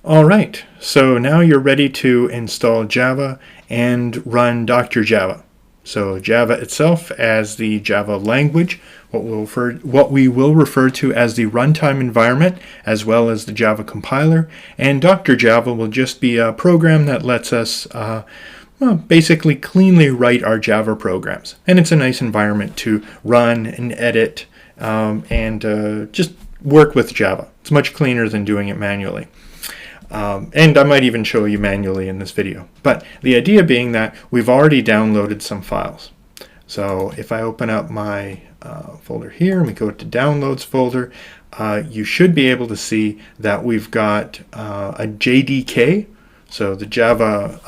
All right, so now you're ready to install Java and run DrJava. So Java itself as the Java language, what we will refer to as the runtime environment, as well as the Java compiler, and DrJava will just be a program that lets us basically cleanly write our Java programs. And it's a nice environment to run and edit and just work with Java. It's much cleaner than doing it manually. And I might even show you manually in this video. But the idea being that we've already downloaded some files. So if I open up my folder here and we go to Downloads folder, you should be able to see that we've got a JDK, so the Java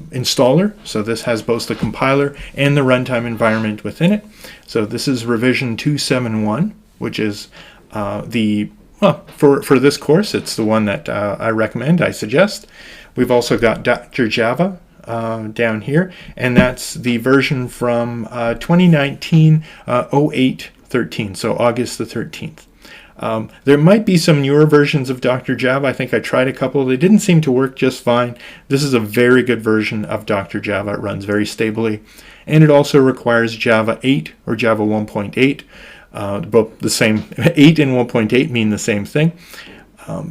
installer. So this has both the compiler and the runtime environment within it. So this is revision 271, which is for this course, it's the one that I recommend, I suggest. We've also got DrJava down here, and that's the version from 2019-08-13, so August the 13th. There might be some newer versions of DrJava. I think I tried a couple. They didn't seem to work just fine. This is a very good version of DrJava. It runs very stably, and it also requires Java 8 or Java 1.8. Both the same, 8 and 1.8 mean the same thing.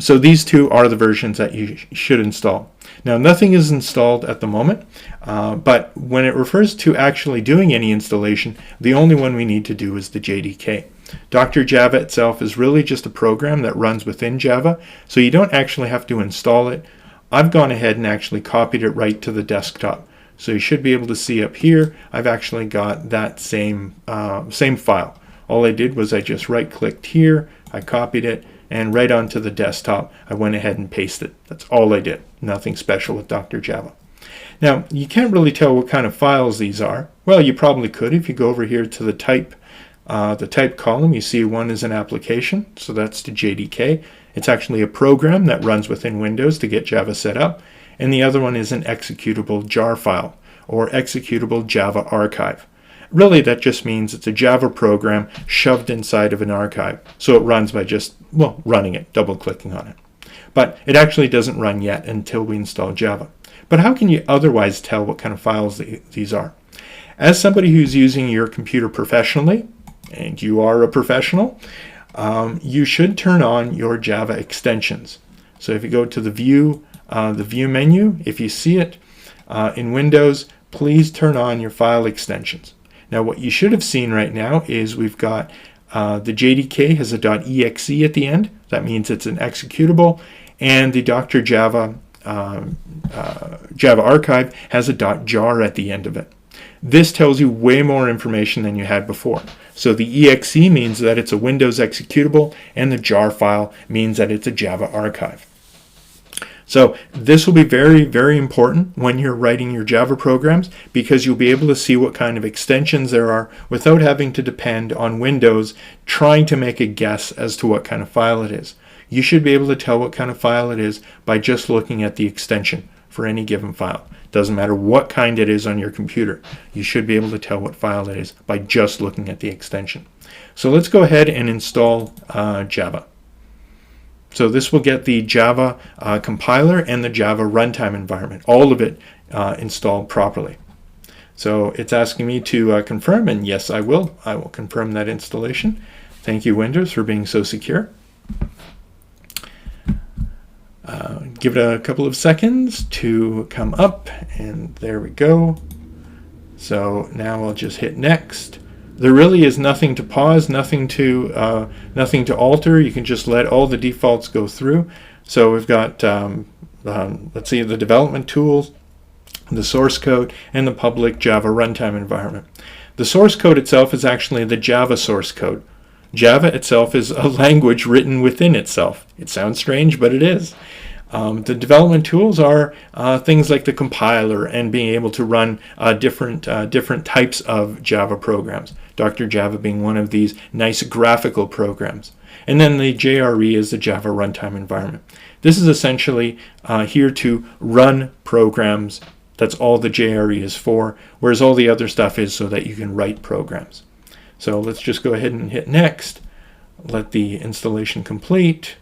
So these two are the versions that you should install. Now nothing is installed at the moment, but when it refers to actually doing any installation, the only one we need to do is the JDK. DrJava itself is really just a program that runs within Java, so you don't actually have to install it. I've gone ahead and actually copied it right to the desktop. So you should be able to see up here, I've actually got that same file. All I did was I just right-clicked here, I copied it, and right onto the desktop, I went ahead and pasted it. That's all I did. Nothing special with DrJava. Now, you can't really tell what kind of files these are. Well, you probably could if you go over here to the type column. You see one is an application, so that's the JDK. It's actually a program that runs within Windows to get Java set up. And the other one is an executable jar file, or executable Java archive. Really, that just means it's a Java program shoved inside of an archive. So it runs by just, running it, double-clicking on it. But it actually doesn't run yet until we install Java. But how can you otherwise tell what kind of files these are? As somebody who's using your computer professionally, and you are a professional, you should turn on your Java extensions. So if you go to the View menu, if you see it in Windows, please turn on your file extensions. Now what you should have seen right now is we've got the JDK has a .exe at the end. That means it's an executable. And the DrJava Java archive has a .jar at the end of it. This tells you way more information than you had before. So the exe means that it's a Windows executable, and the jar file means that it's a Java archive. So this will be very, very important when you're writing your Java programs, because you'll be able to see what kind of extensions there are without having to depend on Windows trying to make a guess as to what kind of file it is. You should be able to tell what kind of file it is by just looking at the extension for any given file. Doesn't matter what kind it is on your computer. You should be able to tell what file it is by just looking at the extension. So let's go ahead and install Java. So this will get the Java compiler and the Java runtime environment, all of it installed properly. So it's asking me to confirm, and yes, I will. I will confirm that installation. Thank you, Windows, for being so secure. Give it a couple of seconds to come up, and there we go. So now I'll just hit next. There really is nothing to pause, nothing to alter. You can just let all the defaults go through. So we've got, let's see, the development tools, the source code, and the public Java runtime environment. The source code itself is actually the Java source code. Java itself is a language written within itself. It sounds strange, but it is. The development tools are things like the compiler and being able to run different types of Java programs. DrJava being one of these nice graphical programs. And then the JRE is the Java runtime environment. This is essentially here to run programs. That's all the JRE is for, whereas all the other stuff is so that you can write programs. So let's just go ahead and hit next. Let the installation complete.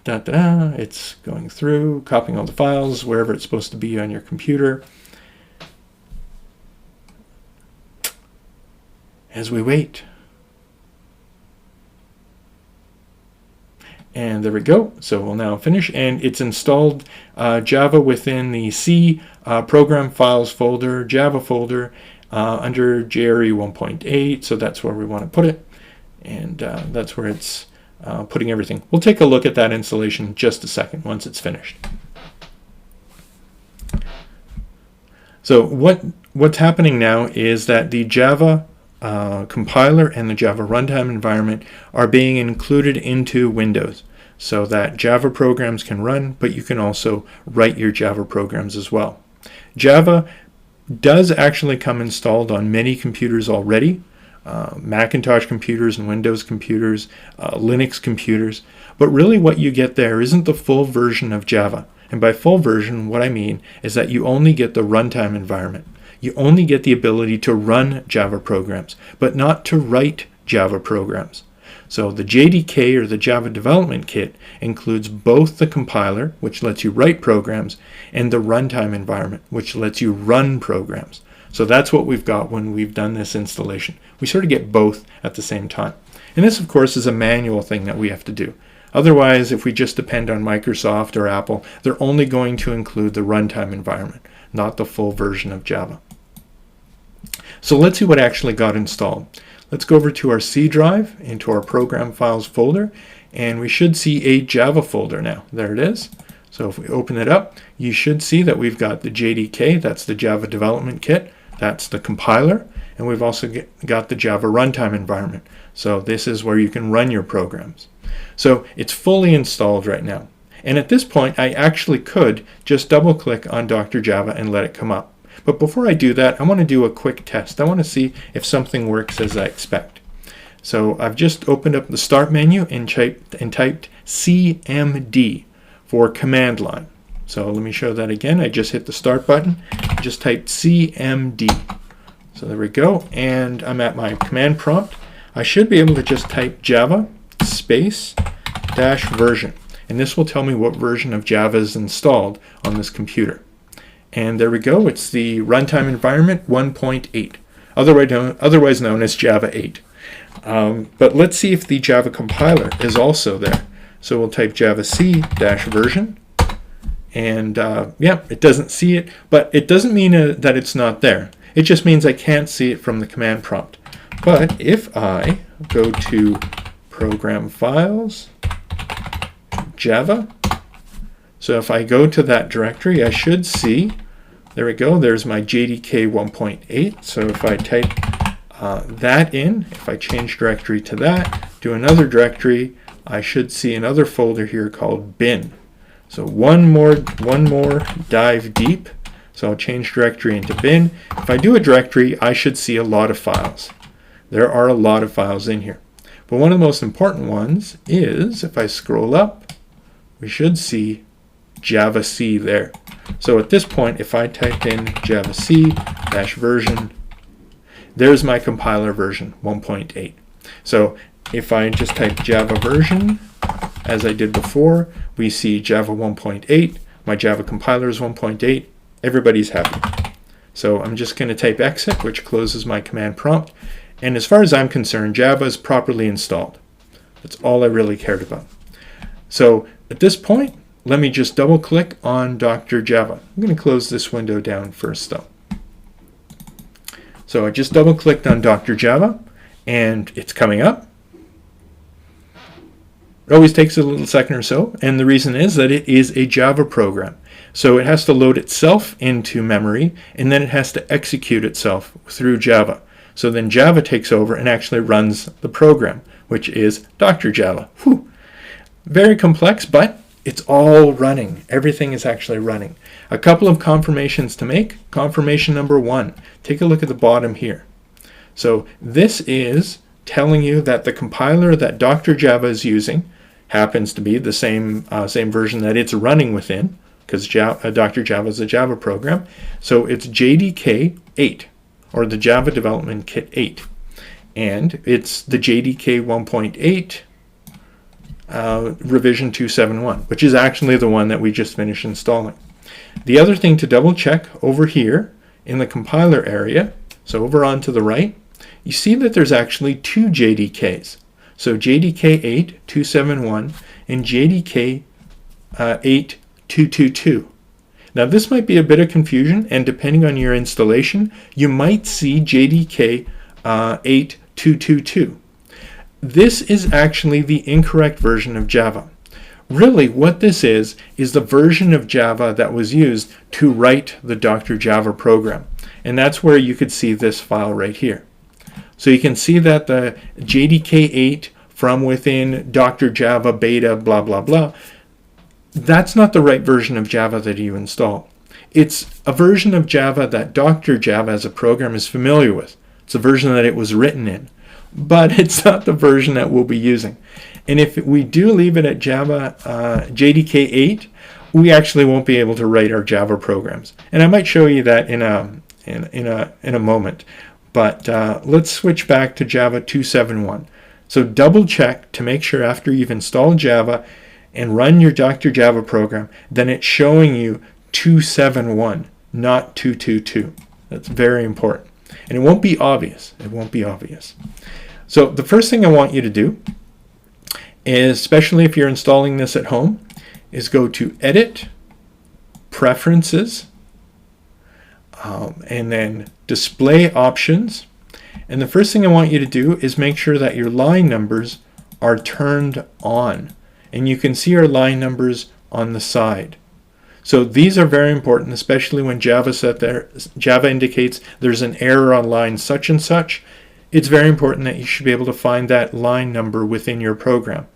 It's going through, copying all the files wherever it's supposed to be on your computer. As we wait. And there we go. So we'll now finish, and it's installed Java within the C program files folder, Java folder, under JRE 1.8. So that's where we want to put it, and that's where it's putting everything. We'll take a look at that installation in just a second once it's finished. So what's happening now is that the Java compiler and the Java runtime environment are being included into Windows so that Java programs can run, but you can also write your Java programs as well. Java does actually come installed on many computers already, Macintosh computers and Windows computers, Linux computers, but really what you get there isn't the full version of Java. And by full version, what I mean is that you only get the runtime environment. You only get the ability to run Java programs, but not to write Java programs. So the JDK, or the Java Development Kit, includes both the compiler, which lets you write programs, and the runtime environment, which lets you run programs. So that's what we've got when we've done this installation. We sort of get both at the same time. And this, of course, is a manual thing that we have to do. Otherwise, if we just depend on Microsoft or Apple, they're only going to include the runtime environment, not the full version of Java. So let's see what actually got installed. Let's go over to our C drive, into our program files folder, and we should see a Java folder now. There it is. So if we open it up, you should see that we've got the JDK, that's the Java Development Kit, that's the compiler, and we've also got the Java runtime environment. So this is where you can run your programs. So it's fully installed right now. And at this point, I actually could just double click on DrJava and let it come up. But before I do that, I want to do a quick test. I want to see if something works as I expect. So I've just opened up the Start menu and typed CMD for command line. So let me show that again. I just hit the Start button, just typed CMD. So there we go, and I'm at my command prompt. I should be able to just type Java space -version, and this will tell me what version of Java is installed on this computer. And there we go, it's the runtime environment 1.8, otherwise known as Java 8. But let's see if the Java compiler is also there. So we'll type Java C-version, and yeah, it doesn't see it, but it doesn't mean that it's not there. It just means I can't see it from the command prompt. But if I go to Program Files, Java, so if I go to that directory, I should see, there we go, there's my JDK 1.8. So if I type that in, if I change directory to that, do another directory, I should see another folder here called bin. So one more dive deep. So I'll change directory into bin. If I do a directory, I should see a lot of files. There are a lot of files in here. But one of the most important ones is, if I scroll up, we should see Java C there. So at this point, if I typed in Java C-version, there's my compiler version 1.8. So if I just type Java version, as I did before, we see Java 1.8, my Java compiler is 1.8, everybody's happy. So I'm just going to type exit, which closes my command prompt. And as far as I'm concerned, Java is properly installed. That's all I really cared about. So at this point, let me just double click on DrJava. I'm going to close this window down first though. So I just double clicked on DrJava and it's coming up. It always takes a little second or so, and the reason is that it is a Java program. So it has to load itself into memory, and then it has to execute itself through Java. So then Java takes over and actually runs the program, which is DrJava. Whew. Very complex, but it's all running. Everything is actually running. A couple of confirmations to make. Confirmation number 1. Take a look at the bottom here. So this is telling you that the compiler that DrJava is using happens to be the same version that it's running within, because DrJava is a Java program. So it's JDK 8, or the Java Development Kit 8. And it's the JDK 1.8 revision 271, which is actually the one that we just finished installing. The other thing to double check over here in the compiler area, so over on to the right, you see that there's actually two JDKs. So JDK 8.271 and JDK 8.222. Now this might be a bit of confusion, and depending on your installation, you might see JDK 8.222. This is actually the incorrect version of Java. Really, what this is the version of Java that was used to write the DrJava program. And that's where you could see this file right here. So you can see that the JDK 8 from within DrJava beta blah blah blah, that's not the right version of Java that you install. It's a version of Java that DrJava as a program is familiar with. It's a version that it was written in, but it's not the version that we'll be using. And if we do leave it at Java JDK 8, we actually won't be able to write our Java programs. And I might show you that in a moment. But let's switch back to Java 271. So double check to make sure after you've installed Java and run your DrJava program, then it's showing you 271, not 222. That's very important. And it won't be obvious. It won't be obvious. So the first thing I want you to do is, especially if you're installing this at home, is go to Edit, Preferences, and then Display Options. And the first thing I want you to do is make sure that your line numbers are turned on. And you can see our line numbers on the side. So these are very important, especially when Java indicates there's an error on line such and such. It's very important that you should be able to find that line number within your program.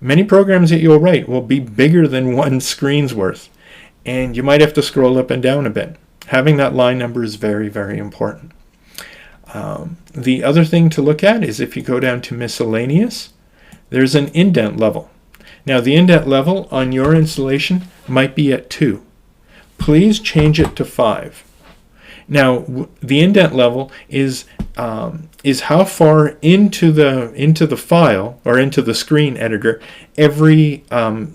Many programs that you'll write will be bigger than one screen's worth, and you might have to scroll up and down a bit. Having that line number is very, very important. The other thing to look at is if you go down to Miscellaneous, there's an indent level. Now the indent level on your installation might be at 2. Please change it to 5. Now the indent level is how far into the file or into the screen editor every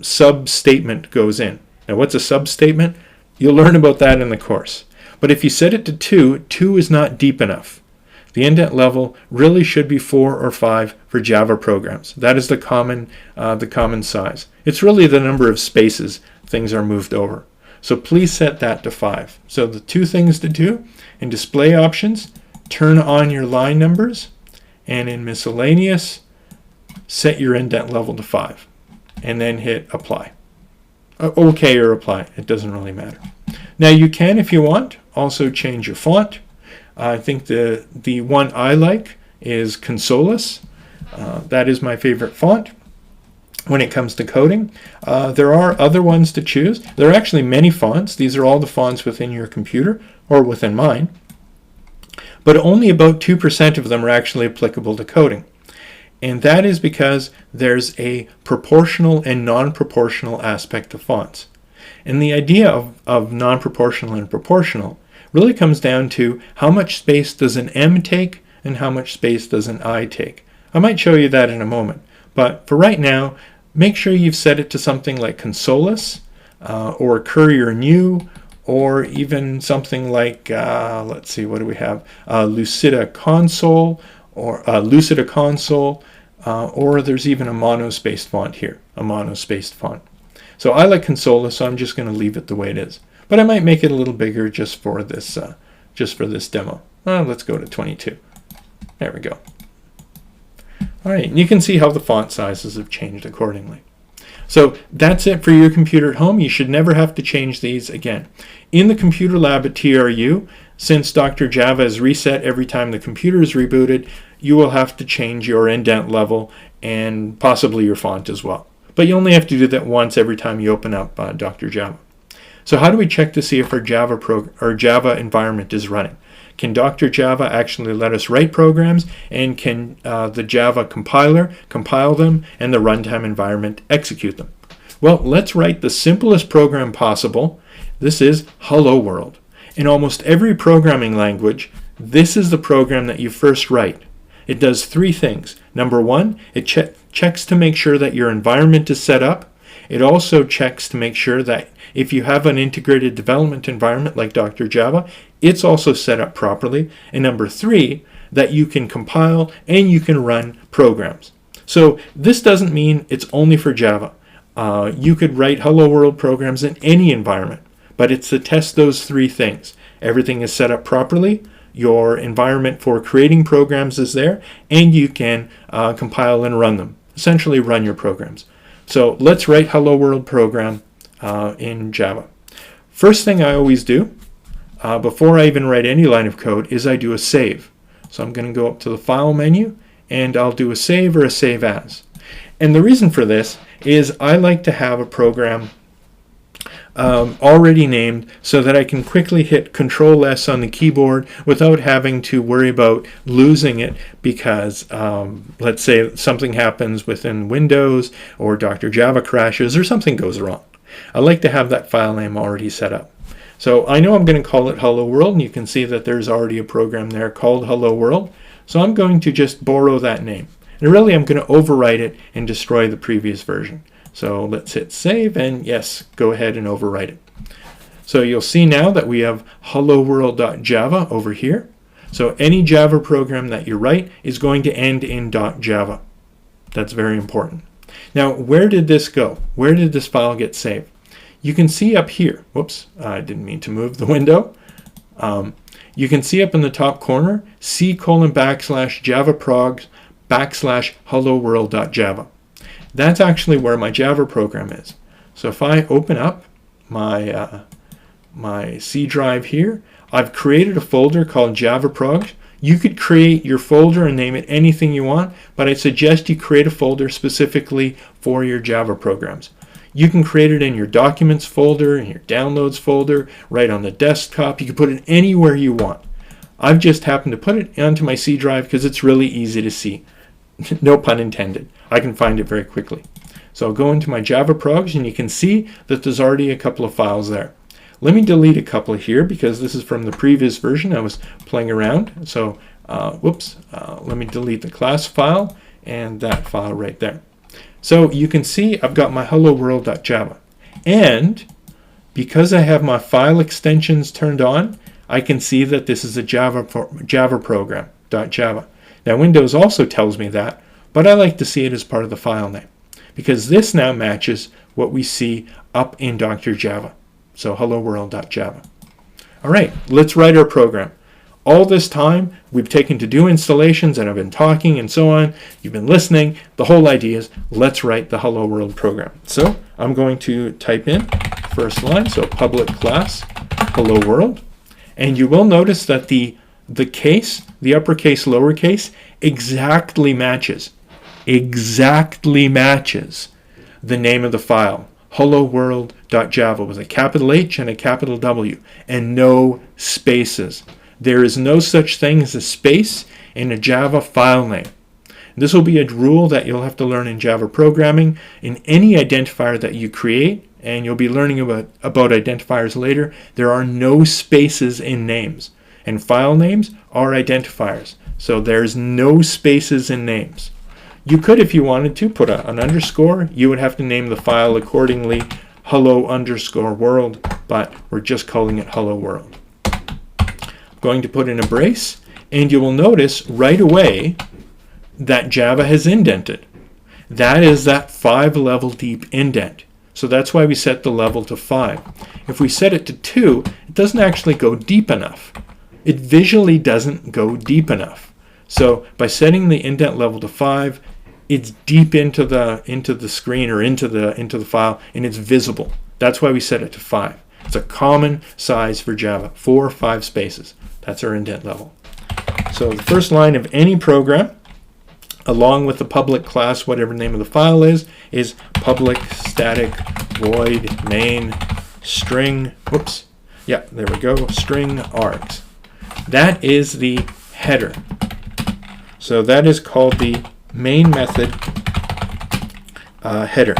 sub-statement goes in. Now what's a sub-statement? You'll learn about that in the course. But if you set it to 2, 2 is not deep enough. The indent level really should be 4 or 5 for Java programs. That is the common size. It's really the number of spaces things are moved over. So please set that to 5. So the two things to do in Display Options, turn on your line numbers, and in Miscellaneous, set your indent level to 5, and then hit Apply. OK or Apply, it doesn't really matter. Now you can, if you want, also change your font. I think the one I like is Consolus. That is my favorite font when it comes to coding. There are other ones to choose. There are actually many fonts. These are all the fonts within your computer, or within mine. But only about 2% of them are actually applicable to coding. And that is because there's a proportional and non-proportional aspect of fonts. And the idea of non-proportional and proportional really comes down to how much space does an M take and how much space does an I take. I might show you that in a moment, but for right now, make sure you've set it to something like Consolus or Courier New, or even something like, let's see, what do we have? Lucida Console, or Lucida Console, or there's even a monospaced font here, a monospaced font. So I like Consolus, so I'm just going to leave it the way it is. But I might make it a little bigger just for this demo. Let's go to 22. There we go. All right, and you can see how the font sizes have changed accordingly. So that's it for your computer at home. You should never have to change these again. In the computer lab at TRU, since DrJava is reset every time the computer is rebooted, you will have to change your indent level and possibly your font as well. But you only have to do that once every time you open up DrJava. So how do we check to see if our Java environment is running? Can DrJava actually let us write programs, and can the Java compiler compile them and the runtime environment execute them? Well, let's write the simplest program possible. This is Hello World. In almost every programming language, this is the program that you first write. It does three things. Number one, it checks to make sure that your environment is set up. It also checks to make sure that if you have an integrated development environment like DrJava, it's also set up properly. And number 3, that you can compile and you can run programs. So this doesn't mean it's only for Java. You could write Hello World programs in any environment, but it's to test those 3 things. Everything is set up properly, your environment for creating programs is there, and you can compile and run them. Essentially run your programs. So let's write Hello World program in Java. First thing I always do, before I even write any line of code, is I do a save. So I'm going to go up to the File menu, and I'll do a save or a save as. And the reason for this is I like to have a program already named so that I can quickly hit Control S on the keyboard without having to worry about losing it because let's say something happens within Windows or DrJava crashes or something goes wrong. I like to have that file name already set up. So I know I'm going to call it Hello World, and you can see that there's already a program there called Hello World. So I'm going to just borrow that name. And really I'm going to overwrite it and destroy the previous version. So let's hit save, and yes, go ahead and overwrite it. So you'll see now that we have hello world.java over here. So any Java program that you write is going to end in .java. That's very important. Now, where did this go? Where did this file get saved? You can see up here, whoops, I didn't mean to move the window. You can see up in the top corner, c:/javaprogs/hello world.java. That's actually where my Java program is. So if I open up my C drive here, I've created a folder called Java Progs. You could create your folder and name it anything you want, but I suggest you create a folder specifically for your Java programs. You can create it in your Documents folder, in your Downloads folder, right on the desktop. You can put it anywhere you want. I've just happened to put it onto my C drive because it's really easy to see. No pun intended. I can find it very quickly. So I'll go into my Java Progs, and you can see that there's already a couple of files there. Let me delete a couple here because this is from the previous version. I was playing around. So let me delete the class file and that file right there. So you can see I've got my hello world.java. And because I have my file extensions turned on, I can see that this is a Java program, .java. Now Windows also tells me that, but I like to see it as part of the file name because this now matches what we see up in DrJava. So hello world.java. All right, let's write our program. All this time we've taken to do installations and I've been talking and so on. You've been listening. The whole idea is let's write the hello world program. So I'm going to type in first line, so public class hello world. And you will notice that the case, the uppercase, lowercase, exactly matches the name of the file. Hello world.java with a capital H and a capital W and no spaces. There is no such thing as a space in a Java file name. This will be a rule that you'll have to learn in Java programming in any identifier that you create, and you'll be learning about identifiers later. There are no spaces in names, and file names are identifiers. So there's no spaces in names. You could, if you wanted to, put an underscore. You would have to name the file accordingly, hello_world, but we're just calling it hello world. Going to put in a brace, and you will notice right away that Java has indented. That is that 5-level deep indent. So that's why we set the level to 5. If we set it to 2, it doesn't actually go deep enough. It visually doesn't go deep enough. So by setting the indent level to 5, it's deep into the screen or into the file, and it's visible. That's why we set it to 5. It's a common size for Java, 4 or 5 spaces. That's our indent level. So the first line of any program, along with the public class, whatever the name of the file is public static void main string, there we go, string args. That is the header. So that is called the main method header.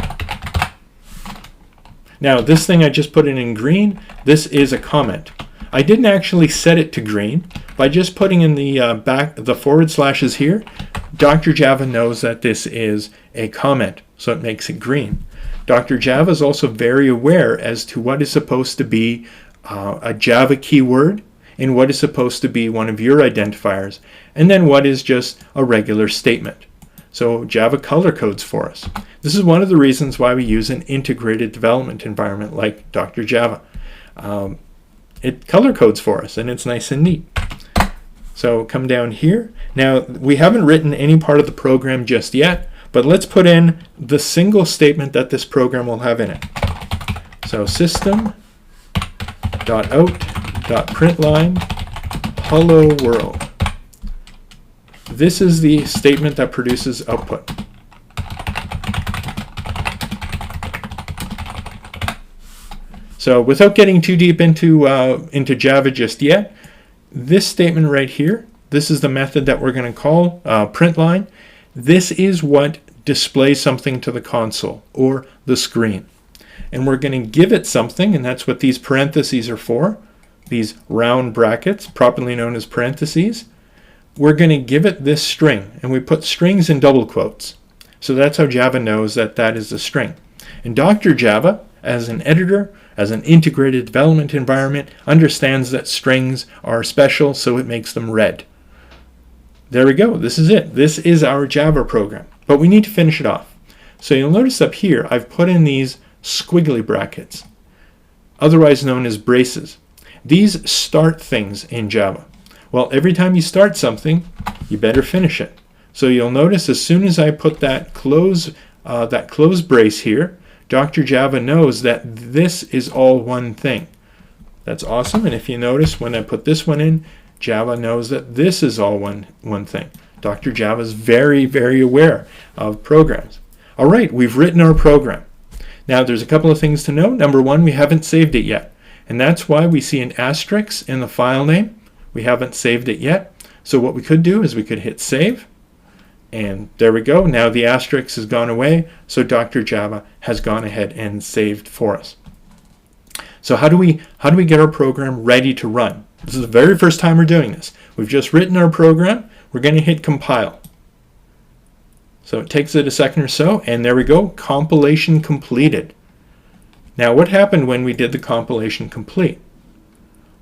Now this thing I just put in green, this is a comment. I didn't actually set it to green. By just putting in the the forward slashes here, DrJava knows that this is a comment, so it makes it green. DrJava is also very aware as to what is supposed to be a Java keyword and what is supposed to be one of your identifiers, and then what is just a regular statement. So Java color codes for us. This is one of the reasons why we use an integrated development environment like DrJava. It color codes for us, and it's nice and neat. So come down here. Now, we haven't written any part of the program just yet, but let's put in the single statement that this program will have in it. So system.out.println hello world. This is the statement that produces output. So without getting too deep into Java just yet, this statement right here, this is the method that we're going to call println. This is what displays something to the console or the screen. And we're going to give it something, and that's what these parentheses are for, these round brackets, properly known as parentheses. We're going to give it this string, and we put strings in double quotes. So that's how Java knows that that is a string. And DrJava, as an editor, as an integrated development environment, understands that strings are special, so it makes them red. There we go. This is it. This is our Java program. But we need to finish it off. So you'll notice up here, I've put in these squiggly brackets, otherwise known as braces. These start things in Java. Well, every time you start something, you better finish it. So you'll notice as soon as I put that close brace here, DrJava knows that this is all one thing. That's awesome. And if you notice when I put this one in, Java knows that this is all one thing. DrJava is very, very aware of programs. All right, we've written our program. Now there's a couple of things to know. Number one, we haven't saved it yet. And that's why we see an asterisk in the file name. We haven't saved it yet. So what we could do is we could hit save. And there we go. Now the asterisk has gone away, so DrJava has gone ahead and saved for us. So how do we get our program ready to run? This is the very first time we're doing this. We've just written our program. We're going to hit compile. So it takes it a second or so, and there we go. Compilation completed. Now what happened when we did the compilation complete?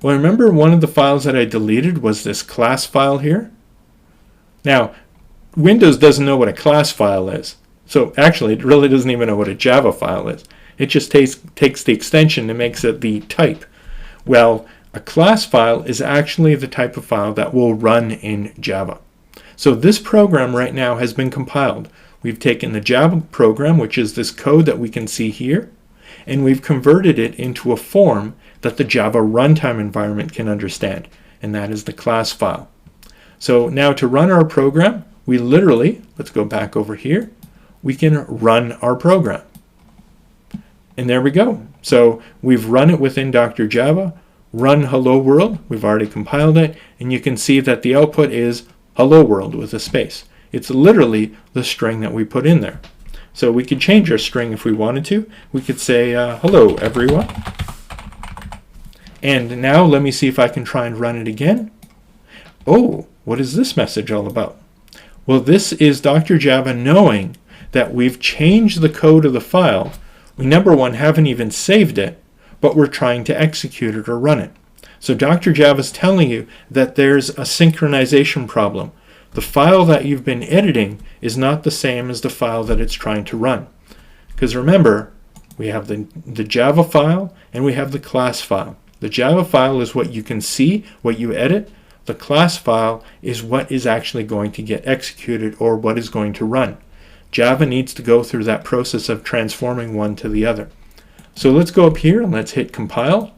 Well, remember one of the files that I deleted was this class file here? Now, Windows doesn't know what a class file is. So actually, it really doesn't even know what a Java file is. It just takes the extension and makes it the type. Well, a class file is actually the type of file that will run in Java. So this program right now has been compiled. We've taken the Java program, which is this code that we can see here, and we've converted it into a form that the Java runtime environment can understand, and that is the class file. So now to run our program, we literally, let's go back over here, we can run our program. And there we go. So we've run it within DrJava, run hello world, we've already compiled it, and you can see that the output is hello world with a space. It's literally the string that we put in there. So we could change our string if we wanted to. We could say hello everyone. And now let me see if I can try and run it again. Oh, what is this message all about? Well, this is DrJava knowing that we've changed the code of the file. We, number one, haven't even saved it, but we're trying to execute it or run it. So DrJava is telling you that there's a synchronization problem. The file that you've been editing is not the same as the file that it's trying to run. Because remember, we have the Java file and we have the class file. The Java file is what you can see, what you edit. The class file is what is actually going to get executed or what is going to run. Java needs to go through that process of transforming one to the other. So let's go up here and let's hit compile.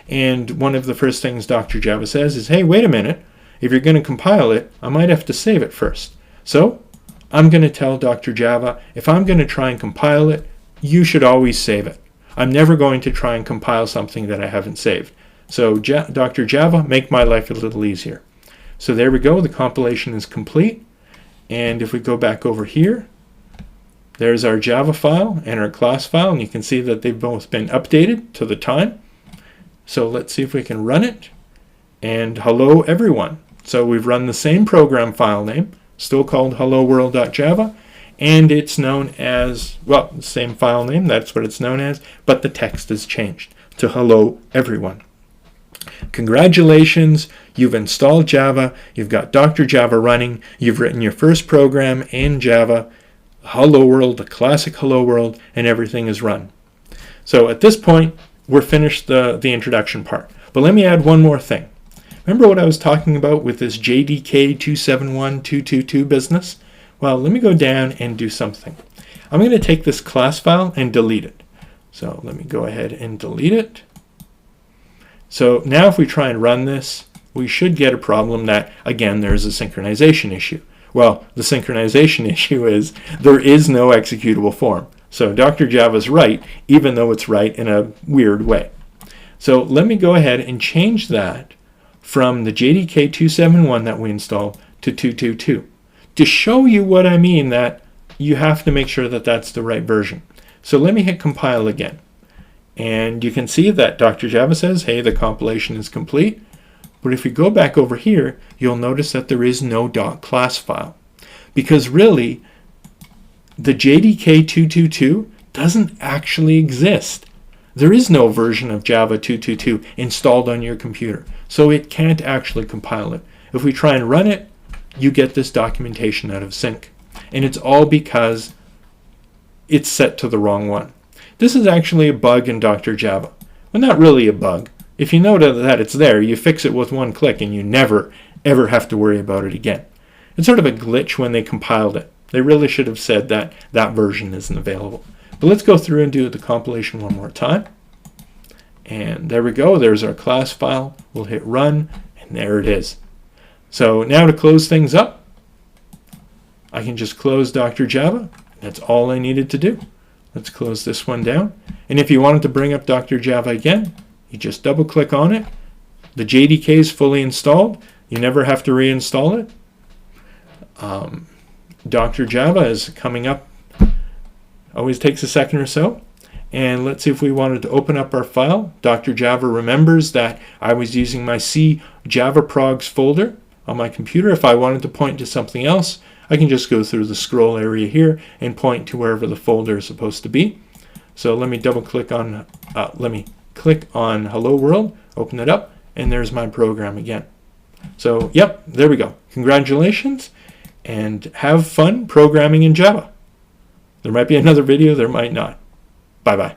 And one of the first things DrJava says is, hey, wait a minute. If you're going to compile it, I might have to save it first. So I'm going to tell DrJava, if I'm going to try and compile it, you should always save it. I'm never going to try and compile something that I haven't saved. So DrJava, make my life a little easier. So there we go. The compilation is complete. And if we go back over here, there's our Java file and our class file. And you can see that they've both been updated to the time. So let's see if we can run it. And hello, everyone. So we've run the same program file name, still called hello-world.java, and it's known as, well, the same file name, that's what it's known as, but the text has changed to hello everyone. Congratulations, you've installed Java, you've got DrJava running, you've written your first program in Java, hello world, the classic hello world, and everything is run. So at this point, we're finished the introduction part. But let me add one more thing. Remember what I was talking about with this JDK 271222 business? Well, let me go down and do something. I'm going to take this class file and delete it. So let me go ahead and delete it. So now if we try and run this, we should get a problem that, again, there's a synchronization issue. Well, the synchronization issue is there is no executable form. So DrJava is right, even though it's right in a weird way. So let me go ahead and change that from the JDK 271 that we installed to 222 to show you what I mean, that you have to make sure that that's the right version. So let me hit compile again. And you can see that DrJava says, hey, the compilation is complete. But if you go back over here, you'll notice that there is no .class file. Because really, the JDK 222 doesn't actually exist. There is no version of Java 222 installed on your computer. So it can't actually compile it. If we try and run it, you get this documentation out of sync. And it's all because it's set to the wrong one. This is actually a bug in DrJava. Well, not really a bug. If you know that it's there, you fix it with one click and you never, ever have to worry about it again. It's sort of a glitch when they compiled it. They really should have said that that version isn't available. But let's go through and do the compilation one more time. And there we go. There's our class file. We'll hit run, and there it is. So now to close things up, I can just close DrJava. That's all I needed to do. Let's close this one down. And if you wanted to bring up DrJava again, you just double click on it. The JDK is fully installed. You never have to reinstall it. DrJava is coming up. Always takes a second or so. And let's see if we wanted to open up our file. DrJava remembers that I was using my C Java progs folder on my computer. If I wanted to point to something else, I can just go through the scroll area here and point to wherever the folder is supposed to be. So let me double click on, click on Hello World, open it up, and there's my program again. So yep, there we go. Congratulations, and have fun programming in Java. There might be another video, there might not. Bye-bye.